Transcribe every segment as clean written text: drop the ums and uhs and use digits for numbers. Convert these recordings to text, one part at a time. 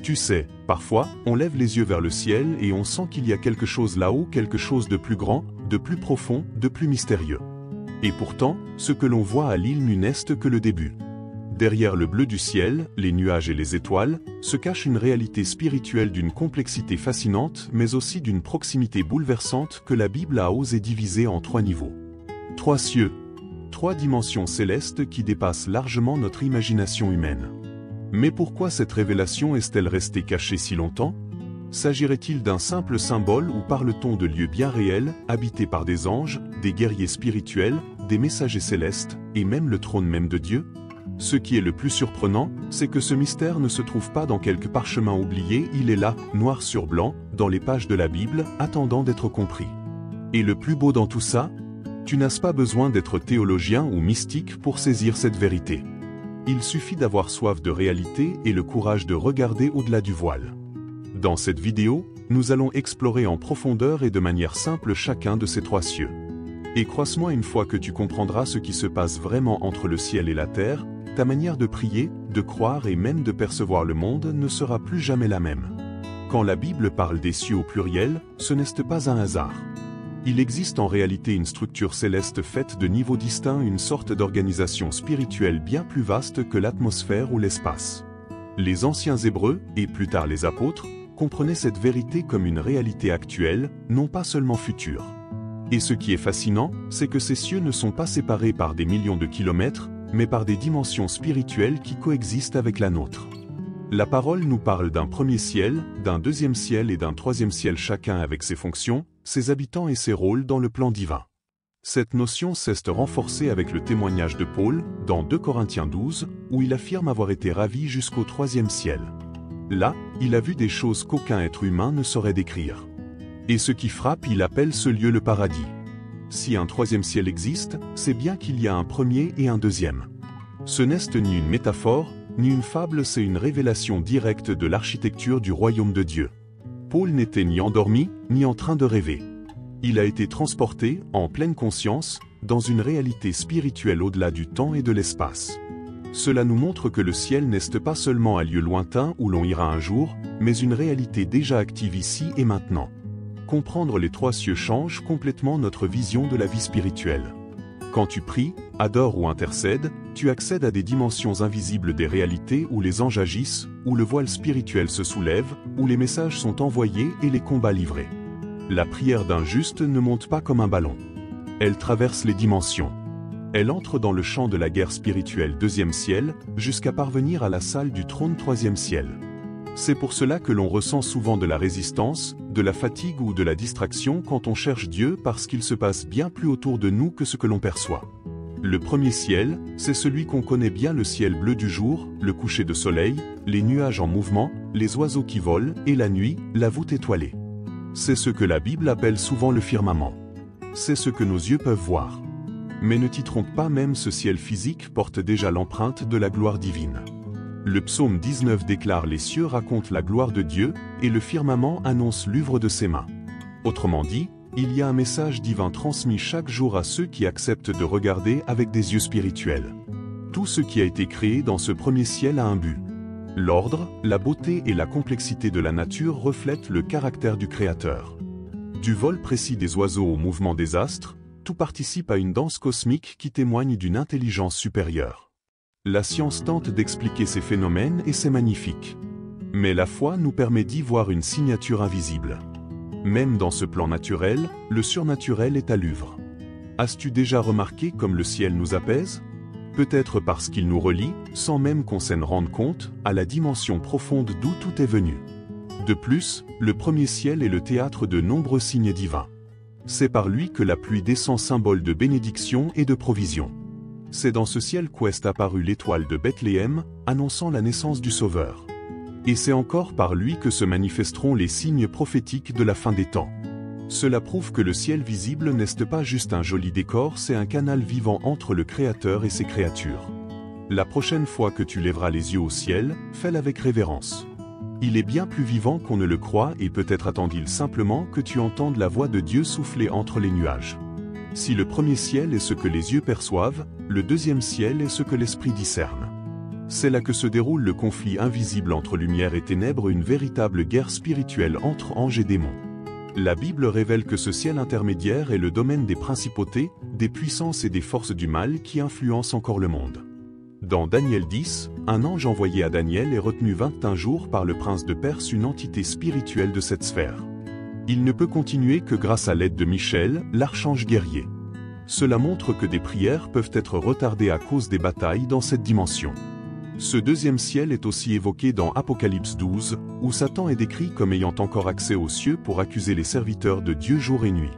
Tu sais, parfois, on lève les yeux vers le ciel et on sent qu'il y a quelque chose là-haut, quelque chose de plus grand, de plus profond, de plus mystérieux. Et pourtant, ce que l'on voit à l'île nu n'est que le début. Derrière le bleu du ciel, les nuages et les étoiles, se cache une réalité spirituelle d'une complexité fascinante, mais aussi d'une proximité bouleversante que la Bible a osé diviser en 3 niveaux. 3 cieux. 3 dimensions célestes qui dépassent largement notre imagination humaine. Mais pourquoi cette révélation est-elle restée cachée si longtemps? S'agirait-il d'un simple symbole ou parle-t-on de lieux bien réels, habités par des anges, des guerriers spirituels, des messagers célestes, et même le trône même de Dieu? Ce qui est le plus surprenant, c'est que ce mystère ne se trouve pas dans quelques parchemins oubliés, il est là, noir sur blanc, dans les pages de la Bible, attendant d'être compris. Et le plus beau dans tout ça? Tu n'as pas besoin d'être théologien ou mystique pour saisir cette vérité. Il suffit d'avoir soif de réalité et le courage de regarder au-delà du voile. Dans cette vidéo, nous allons explorer en profondeur et de manière simple chacun de ces 3 cieux. Et croise-moi, une fois que tu comprendras ce qui se passe vraiment entre le ciel et la terre, ta manière de prier, de croire et même de percevoir le monde ne sera plus jamais la même. Quand la Bible parle des cieux au pluriel, ce n'est pas un hasard. Il existe en réalité une structure céleste faite de niveaux distincts, une sorte d'organisation spirituelle bien plus vaste que l'atmosphère ou l'espace. Les anciens Hébreux, et plus tard les apôtres, comprenaient cette vérité comme une réalité actuelle, non pas seulement future. Et ce qui est fascinant, c'est que ces cieux ne sont pas séparés par des millions de kilomètres, mais par des dimensions spirituelles qui coexistent avec la nôtre. La parole nous parle d'un premier ciel, d'un deuxième ciel et d'un troisième ciel, chacun avec ses fonctions, ses habitants et ses rôles dans le plan divin. Cette notion s'est renforcée avec le témoignage de Paul, dans 2 Corinthiens 12, où il affirme avoir été ravi jusqu'au 3e ciel. Là, il a vu des choses qu'aucun être humain ne saurait décrire. Et ce qui frappe, il appelle ce lieu le paradis. Si un 3e ciel existe, c'est bien qu'il y a un premier et un deuxième. Ce n'est ni une métaphore, ni une fable, c'est une révélation directe de l'architecture du royaume de Dieu. Paul n'était ni endormi, ni en train de rêver. Il a été transporté, en pleine conscience, dans une réalité spirituelle au-delà du temps et de l'espace. Cela nous montre que le ciel n'est pas seulement un lieu lointain où l'on ira un jour, mais une réalité déjà active ici et maintenant. Comprendre les 3 cieux change complètement notre vision de la vie spirituelle. Quand tu pries, adores ou intercèdes, tu accèdes à des dimensions invisibles des réalités où les anges agissent, où le voile spirituel se soulève, où les messages sont envoyés et les combats livrés. La prière d'un juste ne monte pas comme un ballon. Elle traverse les dimensions. Elle entre dans le champ de la guerre spirituelle 2e ciel, jusqu'à parvenir à la salle du trône 3e ciel. C'est pour cela que l'on ressent souvent de la résistance, de la fatigue ou de la distraction quand on cherche Dieu, parce qu'il se passe bien plus autour de nous que ce que l'on perçoit. Le premier ciel, c'est celui qu'on connaît bien, le ciel bleu du jour, le coucher de soleil, les nuages en mouvement, les oiseaux qui volent, et la nuit, la voûte étoilée. C'est ce que la Bible appelle souvent le firmament. C'est ce que nos yeux peuvent voir. Mais ne t'y trompe pas, même ce ciel physique porte déjà l'empreinte de la gloire divine. Le psaume 19 déclare: les cieux racontent la gloire de Dieu, et le firmament annonce l'œuvre de ses mains. Autrement dit, il y a un message divin transmis chaque jour à ceux qui acceptent de regarder avec des yeux spirituels. Tout ce qui a été créé dans ce premier ciel a un but. L'ordre, la beauté et la complexité de la nature reflètent le caractère du Créateur. Du vol précis des oiseaux au mouvement des astres, tout participe à une danse cosmique qui témoigne d'une intelligence supérieure. La science tente d'expliquer ces phénomènes et c'est magnifique. Mais la foi nous permet d'y voir une signature invisible. Même dans ce plan naturel, le surnaturel est à l'œuvre. As-tu déjà remarqué comme le ciel nous apaise? Peut-être parce qu'il nous relie, sans même qu'on s'en rende compte, à la dimension profonde d'où tout est venu. De plus, le premier ciel est le théâtre de nombreux signes divins. C'est par lui que la pluie descend, symbole de bénédiction et de provision. C'est dans ce ciel qu'est apparue l'étoile de Bethléem, annonçant la naissance du Sauveur. Et c'est encore par lui que se manifesteront les signes prophétiques de la fin des temps. Cela prouve que le ciel visible n'est pas juste un joli décor, c'est un canal vivant entre le Créateur et ses créatures. La prochaine fois que tu lèveras les yeux au ciel, fais-le avec révérence. Il est bien plus vivant qu'on ne le croit, et peut-être attend-il simplement que tu entendes la voix de Dieu souffler entre les nuages. Si le premier ciel est ce que les yeux perçoivent, le deuxième ciel est ce que l'esprit discerne. C'est là que se déroule le conflit invisible entre lumière et ténèbres, une véritable guerre spirituelle entre anges et démons. La Bible révèle que ce ciel intermédiaire est le domaine des principautés, des puissances et des forces du mal qui influencent encore le monde. Dans Daniel 10, un ange envoyé à Daniel est retenu 21 jours par le prince de Perse, une entité spirituelle de cette sphère. Il ne peut continuer que grâce à l'aide de Michel, l'archange guerrier. Cela montre que des prières peuvent être retardées à cause des batailles dans cette dimension. Ce deuxième ciel est aussi évoqué dans Apocalypse 12, où Satan est décrit comme ayant encore accès aux cieux pour accuser les serviteurs de Dieu jour et nuit.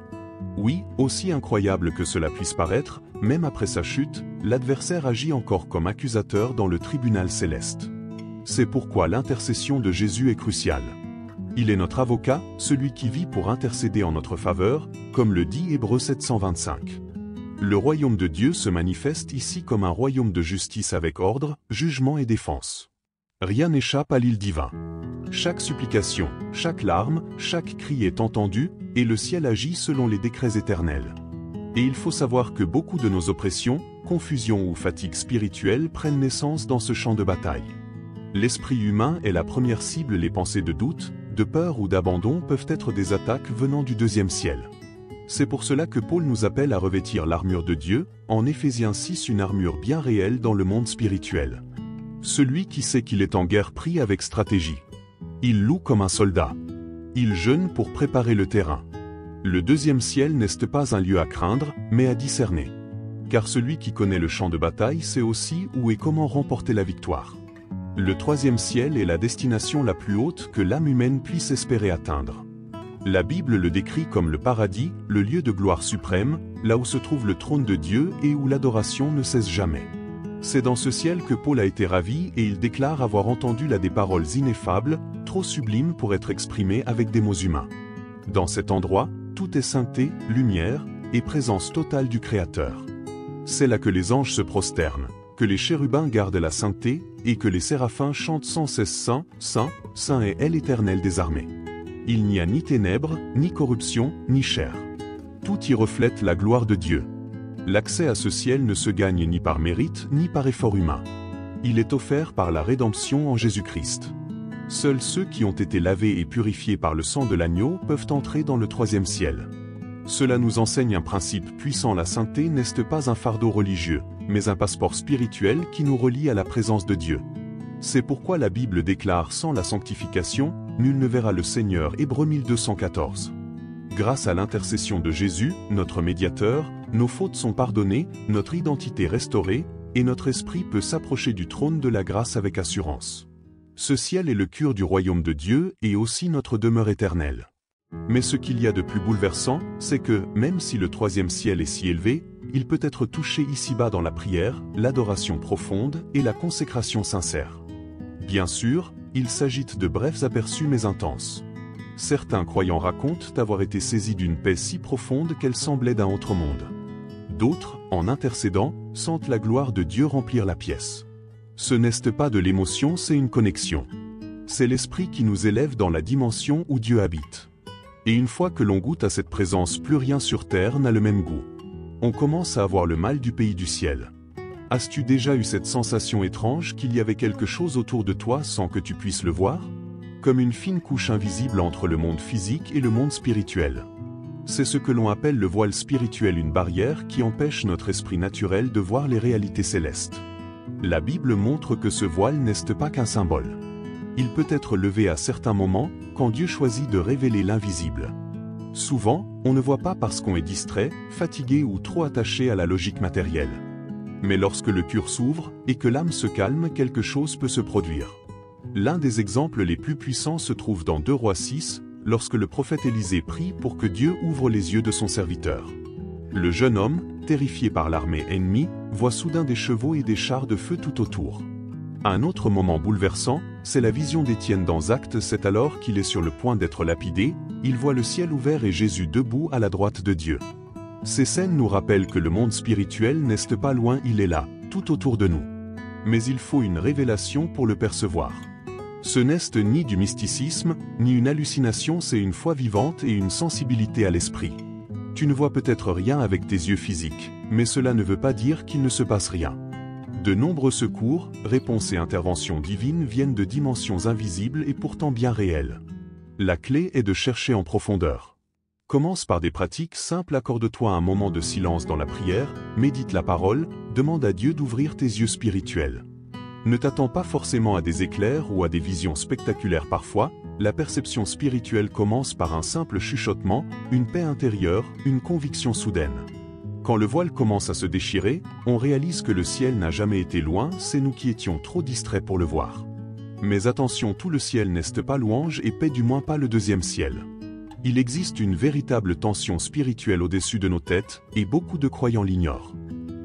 Oui, aussi incroyable que cela puisse paraître, même après sa chute, l'adversaire agit encore comme accusateur dans le tribunal céleste. C'est pourquoi l'intercession de Jésus est cruciale. Il est notre avocat, celui qui vit pour intercéder en notre faveur, comme le dit Hébreux 7:25. Le royaume de Dieu se manifeste ici comme un royaume de justice avec ordre, jugement et défense. Rien n'échappe à l'île divin. Chaque supplication, chaque larme, chaque cri est entendu, et le ciel agit selon les décrets éternels. Et il faut savoir que beaucoup de nos oppressions, confusions ou fatigues spirituelles prennent naissance dans ce champ de bataille. L'esprit humain est la première cible, les pensées de doute, de peur ou d'abandon peuvent être des attaques venant du deuxième ciel. C'est pour cela que Paul nous appelle à revêtir l'armure de Dieu, en Éphésiens 6, une armure bien réelle dans le monde spirituel. Celui qui sait qu'il est en guerre prie avec stratégie. Il loue comme un soldat. Il jeûne pour préparer le terrain. Le deuxième ciel n'est pas un lieu à craindre, mais à discerner. Car celui qui connaît le champ de bataille sait aussi où et comment remporter la victoire. Le troisième ciel est la destination la plus haute que l'âme humaine puisse espérer atteindre. La Bible le décrit comme le paradis, le lieu de gloire suprême, là où se trouve le trône de Dieu et où l'adoration ne cesse jamais. C'est dans ce ciel que Paul a été ravi et il déclare avoir entendu là des paroles ineffables, trop sublimes pour être exprimées avec des mots humains. Dans cet endroit, tout est sainteté, lumière et présence totale du Créateur. C'est là que les anges se prosternent, que les chérubins gardent la sainteté et que les séraphins chantent sans cesse Saint, Saint, Saint est l'Éternel des armées. Il n'y a ni ténèbres, ni corruption, ni chair. Tout y reflète la gloire de Dieu. L'accès à ce ciel ne se gagne ni par mérite, ni par effort humain. Il est offert par la rédemption en Jésus-Christ. Seuls ceux qui ont été lavés et purifiés par le sang de l'agneau peuvent entrer dans le troisième ciel. Cela nous enseigne un principe puissant: la sainteté n'est pas un fardeau religieux, mais un passeport spirituel qui nous relie à la présence de Dieu. C'est pourquoi la Bible déclare: sans la sanctification, nul ne verra le Seigneur. Hébreux 1214. Grâce à l'intercession de Jésus, notre médiateur, nos fautes sont pardonnées, notre identité restaurée, et notre esprit peut s'approcher du trône de la grâce avec assurance. Ce ciel est le cœur du royaume de Dieu et aussi notre demeure éternelle. Mais ce qu'il y a de plus bouleversant, c'est que, même si le troisième ciel est si élevé, il peut être touché ici-bas dans la prière, l'adoration profonde et la consécration sincère. Bien sûr, il s'agit de brefs aperçus mais intenses. Certains croyants racontent avoir été saisis d'une paix si profonde qu'elle semblait d'un autre monde. D'autres, en intercédant, sentent la gloire de Dieu remplir la pièce. Ce n'est pas de l'émotion, c'est une connexion. C'est l'esprit qui nous élève dans la dimension où Dieu habite. Et une fois que l'on goûte à cette présence, plus rien sur terre n'a le même goût. On commence à avoir le mal du pays du ciel. As-tu déjà eu cette sensation étrange qu'il y avait quelque chose autour de toi sans que tu puisses le voir? Comme une fine couche invisible entre le monde physique et le monde spirituel. C'est ce que l'on appelle le voile spirituel, une barrière qui empêche notre esprit naturel de voir les réalités célestes. La Bible montre que ce voile n'est pas qu'un symbole. Il peut être levé à certains moments, quand Dieu choisit de révéler l'invisible. Souvent, on ne voit pas parce qu'on est distrait, fatigué ou trop attaché à la logique matérielle. Mais lorsque le cœur s'ouvre et que l'âme se calme, quelque chose peut se produire. L'un des exemples les plus puissants se trouve dans 2 Rois 6, lorsque le prophète Élisée prie pour que Dieu ouvre les yeux de son serviteur. Le jeune homme, terrifié par l'armée ennemie, voit soudain des chevaux et des chars de feu tout autour. Un autre moment bouleversant, c'est la vision d'Étienne dans Actes 7. Alors qu'il est sur le point d'être lapidé, il voit le ciel ouvert et Jésus debout à la droite de Dieu. Ces scènes nous rappellent que le monde spirituel n'est pas loin, il est là, tout autour de nous. Mais il faut une révélation pour le percevoir. Ce n'est ni du mysticisme, ni une hallucination, c'est une foi vivante et une sensibilité à l'esprit. Tu ne vois peut-être rien avec tes yeux physiques, mais cela ne veut pas dire qu'il ne se passe rien. De nombreux secours, réponses et interventions divines viennent de dimensions invisibles et pourtant bien réelles. La clé est de chercher en profondeur. Commence par des pratiques simples, accorde-toi un moment de silence dans la prière, médite la parole, demande à Dieu d'ouvrir tes yeux spirituels. Ne t'attends pas forcément à des éclairs ou à des visions spectaculaires parfois, la perception spirituelle commence par un simple chuchotement, une paix intérieure, une conviction soudaine. Quand le voile commence à se déchirer, on réalise que le ciel n'a jamais été loin, c'est nous qui étions trop distraits pour le voir. Mais attention, tout le ciel n'est pas louange et paix, du moins pas le deuxième ciel. Il existe une véritable tension spirituelle au-dessus de nos têtes, et beaucoup de croyants l'ignorent.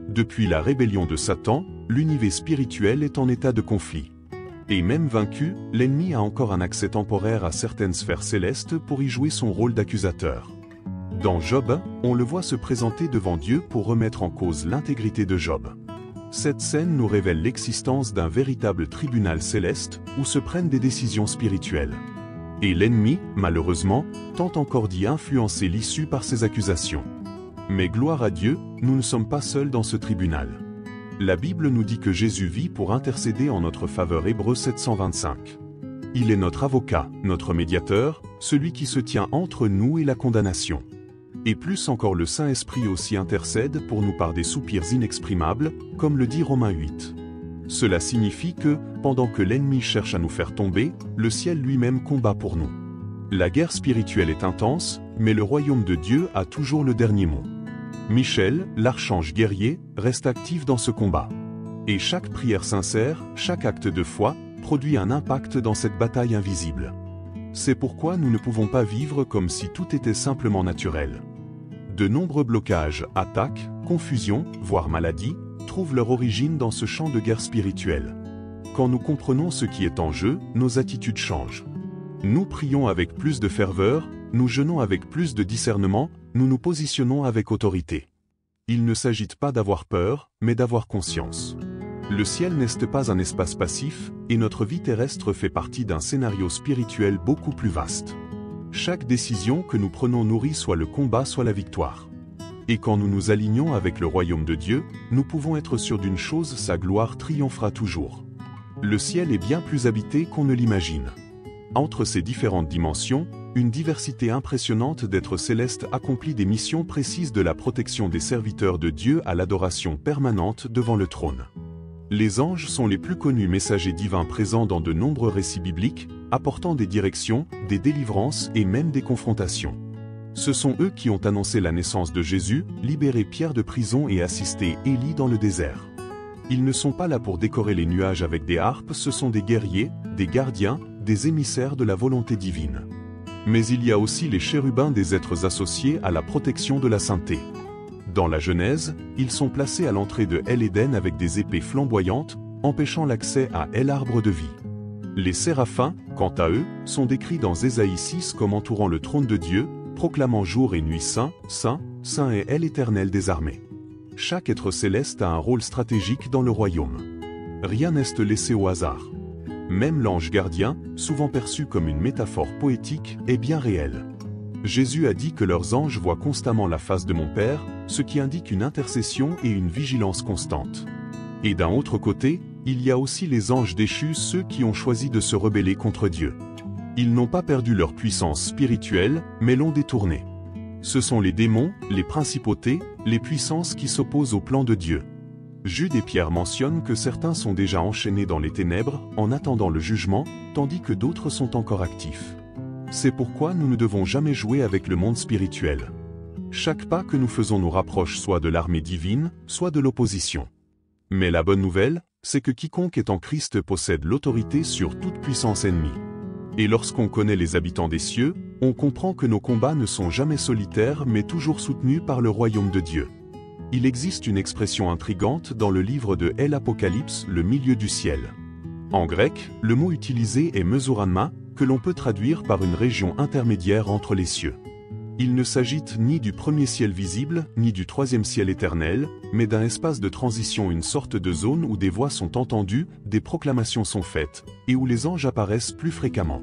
Depuis la rébellion de Satan, l'univers spirituel est en état de conflit. Et même vaincu, l'ennemi a encore un accès temporaire à certaines sphères célestes pour y jouer son rôle d'accusateur. Dans Job, on le voit se présenter devant Dieu pour remettre en cause l'intégrité de Job. Cette scène nous révèle l'existence d'un véritable tribunal céleste où se prennent des décisions spirituelles. Et l'ennemi, malheureusement, tente encore d'y influencer l'issue par ses accusations. Mais gloire à Dieu, nous ne sommes pas seuls dans ce tribunal. La Bible nous dit que Jésus vit pour intercéder en notre faveur. Hébreux 7:25. Il est notre avocat, notre médiateur, celui qui se tient entre nous et la condamnation. Et plus encore, le Saint-Esprit aussi intercède pour nous par des soupirs inexprimables, comme le dit Romains 8. Cela signifie que, pendant que l'ennemi cherche à nous faire tomber, le ciel lui-même combat pour nous. La guerre spirituelle est intense, mais le royaume de Dieu a toujours le dernier mot. Michel, l'archange guerrier, reste actif dans ce combat. Et chaque prière sincère, chaque acte de foi, produit un impact dans cette bataille invisible. C'est pourquoi nous ne pouvons pas vivre comme si tout était simplement naturel. De nombreux blocages, attaques, confusions, voire maladies, trouvent leur origine dans ce champ de guerre spirituelle. Quand nous comprenons ce qui est en jeu, nos attitudes changent. Nous prions avec plus de ferveur, nous jeûnons avec plus de discernement, nous nous positionnons avec autorité. Il ne s'agit pas d'avoir peur, mais d'avoir conscience. Le ciel n'est pas un espace passif, et notre vie terrestre fait partie d'un scénario spirituel beaucoup plus vaste. Chaque décision que nous prenons nourrit soit le combat, soit la victoire. Et quand nous nous alignons avec le royaume de Dieu, nous pouvons être sûrs d'une chose, sa gloire triomphera toujours. Le ciel est bien plus habité qu'on ne l'imagine. Entre ces différentes dimensions, une diversité impressionnante d'êtres célestes accomplit des missions précises, de la protection des serviteurs de Dieu à l'adoration permanente devant le trône. Les anges sont les plus connus messagers divins présents dans de nombreux récits bibliques, apportant des directions, des délivrances et même des confrontations. Ce sont eux qui ont annoncé la naissance de Jésus, libéré Pierre de prison et assisté Élie dans le désert. Ils ne sont pas là pour décorer les nuages avec des harpes, ce sont des guerriers, des gardiens, des émissaires de la volonté divine. Mais il y a aussi les chérubins, des êtres associés à la protection de la sainteté. Dans la Genèse, ils sont placés à l'entrée de Éden avec des épées flamboyantes, empêchant l'accès à l'arbre de vie. Les séraphins, quant à eux, sont décrits dans Ésaïe 6 comme entourant le trône de Dieu, proclamant jour et nuit Saint, Saint, Saint est l'Éternel des armées. Chaque être céleste a un rôle stratégique dans le royaume. Rien n'est laissé au hasard. Même l'ange gardien, souvent perçu comme une métaphore poétique, est bien réel. Jésus a dit que leurs anges voient constamment la face de mon Père, ce qui indique une intercession et une vigilance constante. Et d'un autre côté, il y a aussi les anges déchus, ceux qui ont choisi de se rebeller contre Dieu. Ils n'ont pas perdu leur puissance spirituelle, mais l'ont détournée. Ce sont les démons, les principautés, les puissances qui s'opposent au plan de Dieu. Jude et Pierre mentionnent que certains sont déjà enchaînés dans les ténèbres, en attendant le jugement, tandis que d'autres sont encore actifs. C'est pourquoi nous ne devons jamais jouer avec le monde spirituel. Chaque pas que nous faisons nous rapproche soit de l'armée divine, soit de l'opposition. Mais la bonne nouvelle, c'est que quiconque est en Christ possède l'autorité sur toute puissance ennemie. Et lorsqu'on connaît les habitants des cieux, on comprend que nos combats ne sont jamais solitaires mais toujours soutenus par le royaume de Dieu. Il existe une expression intrigante dans le livre de l'Apocalypse, le milieu du ciel. En grec, le mot utilisé est mesoranma, que l'on peut traduire par une région intermédiaire entre les cieux. Il ne s'agit ni du premier ciel visible, ni du troisième ciel éternel, mais d'un espace de transition, une sorte de zone où des voix sont entendues, des proclamations sont faites, et où les anges apparaissent plus fréquemment.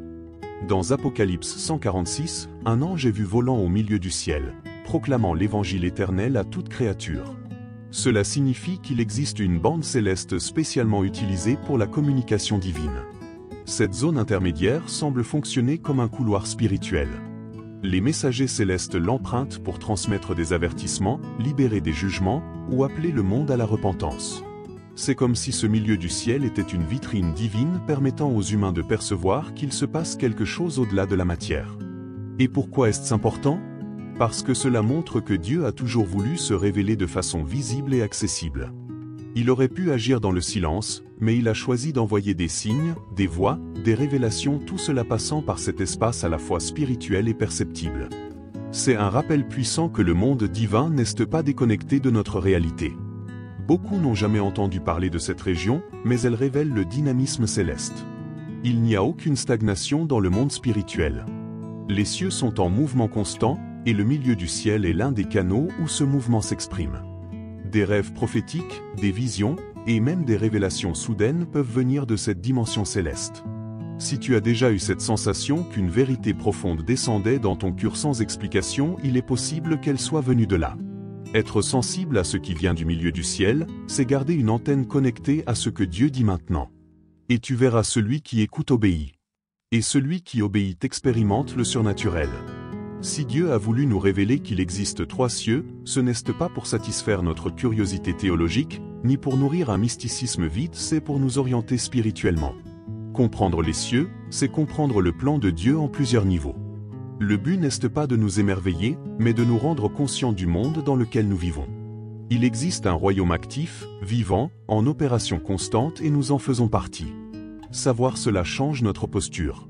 Dans Apocalypse 146, un ange est vu volant au milieu du ciel, proclamant l'évangile éternel à toute créature. Cela signifie qu'il existe une bande céleste spécialement utilisée pour la communication divine. Cette zone intermédiaire semble fonctionner comme un couloir spirituel. Les messagers célestes l'empruntent pour transmettre des avertissements, libérer des jugements ou appeler le monde à la repentance. C'est comme si ce milieu du ciel était une vitrine divine permettant aux humains de percevoir qu'il se passe quelque chose au-delà de la matière. Et pourquoi est-ce important ? Parce que cela montre que Dieu a toujours voulu se révéler de façon visible et accessible. Il aurait pu agir dans le silence, mais il a choisi d'envoyer des signes, des voix, des révélations, tout cela passant par cet espace à la fois spirituel et perceptible. C'est un rappel puissant que le monde divin n'est pas déconnecté de notre réalité. Beaucoup n'ont jamais entendu parler de cette région, mais elle révèle le dynamisme céleste. Il n'y a aucune stagnation dans le monde spirituel. Les cieux sont en mouvement constant, et le milieu du ciel est l'un des canaux où ce mouvement s'exprime. Des rêves prophétiques, des visions, et même des révélations soudaines peuvent venir de cette dimension céleste. Si tu as déjà eu cette sensation qu'une vérité profonde descendait dans ton cœur sans explication, il est possible qu'elle soit venue de là. Être sensible à ce qui vient du milieu du ciel, c'est garder une antenne connectée à ce que Dieu dit maintenant. Et tu verras celui qui écoute obéit. Et celui qui obéit expérimente le surnaturel. Si Dieu a voulu nous révéler qu'il existe 3 cieux, ce n'est pas pour satisfaire notre curiosité théologique, ni pour nourrir un mysticisme vide, c'est pour nous orienter spirituellement. Comprendre les cieux, c'est comprendre le plan de Dieu en plusieurs niveaux. Le but n'est pas de nous émerveiller, mais de nous rendre conscients du monde dans lequel nous vivons. Il existe un royaume actif, vivant, en opération constante et nous en faisons partie. Savoir cela change notre posture.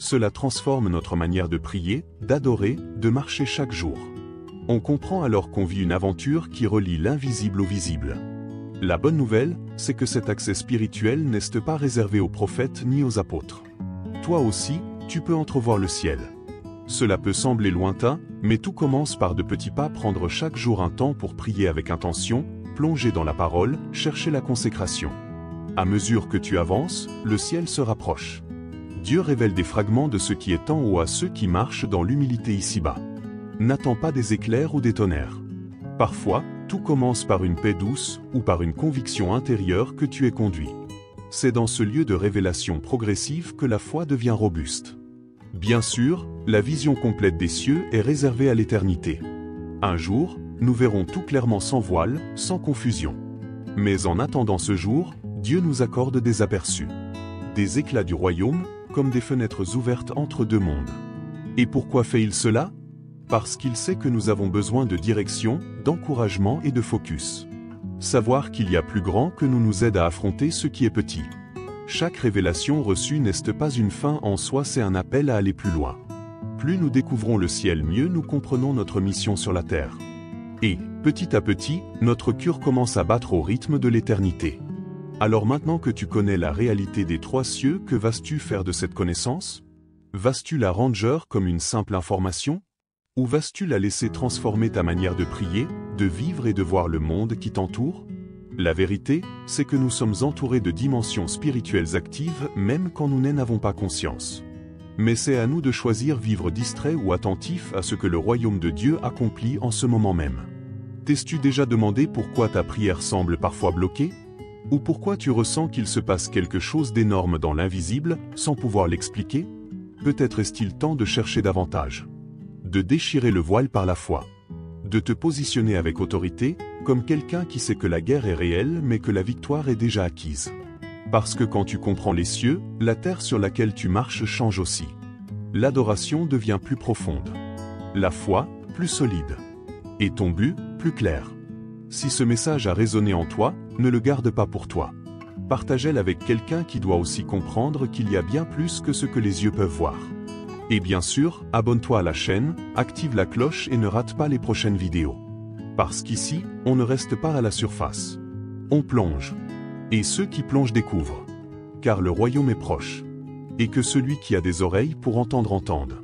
Cela transforme notre manière de prier, d'adorer, de marcher chaque jour. On comprend alors qu'on vit une aventure qui relie l'invisible au visible. La bonne nouvelle, c'est que cet accès spirituel n'est pas réservé aux prophètes ni aux apôtres. Toi aussi, tu peux entrevoir le ciel. Cela peut sembler lointain, mais tout commence par de petits pas, prendre chaque jour un temps pour prier avec intention, plonger dans la parole, chercher la consécration. À mesure que tu avances, le ciel se rapproche. Dieu révèle des fragments de ce qui est en haut à ceux qui marchent dans l'humilité ici-bas. N'attends pas des éclairs ou des tonnerres. Parfois, tout commence par une paix douce ou par une conviction intérieure que tu es conduit. C'est dans ce lieu de révélation progressive que la foi devient robuste. Bien sûr, la vision complète des cieux est réservée à l'éternité. Un jour, nous verrons tout clairement sans voile, sans confusion. Mais en attendant ce jour, Dieu nous accorde des aperçus. Des éclats du royaume, comme des fenêtres ouvertes entre 2 mondes. Et pourquoi fait-il cela ? Parce qu'il sait que nous avons besoin de direction, d'encouragement et de focus. Savoir qu'il y a plus grand que nous aide à affronter ce qui est petit. Chaque révélation reçue n'est pas une fin en soi, c'est un appel à aller plus loin. Plus nous découvrons le ciel, mieux nous comprenons notre mission sur la terre. Et, petit à petit, notre cœur commence à battre au rythme de l'éternité. Alors maintenant que tu connais la réalité des 3 cieux, que vas-tu faire de cette connaissance ? Vas-tu la ranger comme une simple information ? Ou vas-tu la laisser transformer ta manière de prier, de vivre et de voir le monde qui t'entoure ? La vérité, c'est que nous sommes entourés de dimensions spirituelles actives même quand nous n'en avons pas conscience. Mais c'est à nous de choisir vivre distrait ou attentif à ce que le royaume de Dieu accomplit en ce moment même. T'es-tu déjà demandé pourquoi ta prière semble parfois bloquée ? Ou pourquoi tu ressens qu'il se passe quelque chose d'énorme dans l'invisible, sans pouvoir l'expliquer ? Peut-être est-il temps de chercher davantage. De déchirer le voile par la foi. De te positionner avec autorité, comme quelqu'un qui sait que la guerre est réelle mais que la victoire est déjà acquise. Parce que quand tu comprends les cieux, la terre sur laquelle tu marches change aussi. L'adoration devient plus profonde. La foi, plus solide. Et ton but, plus clair. Si ce message a résonné en toi, ne le garde pas pour toi. Partage-le avec quelqu'un qui doit aussi comprendre qu'il y a bien plus que ce que les yeux peuvent voir. Et bien sûr, abonne-toi à la chaîne, active la cloche et ne rate pas les prochaines vidéos. Parce qu'ici, on ne reste pas à la surface. On plonge. Et ceux qui plongent découvrent. Car le royaume est proche. Et que celui qui a des oreilles pour entendre entende.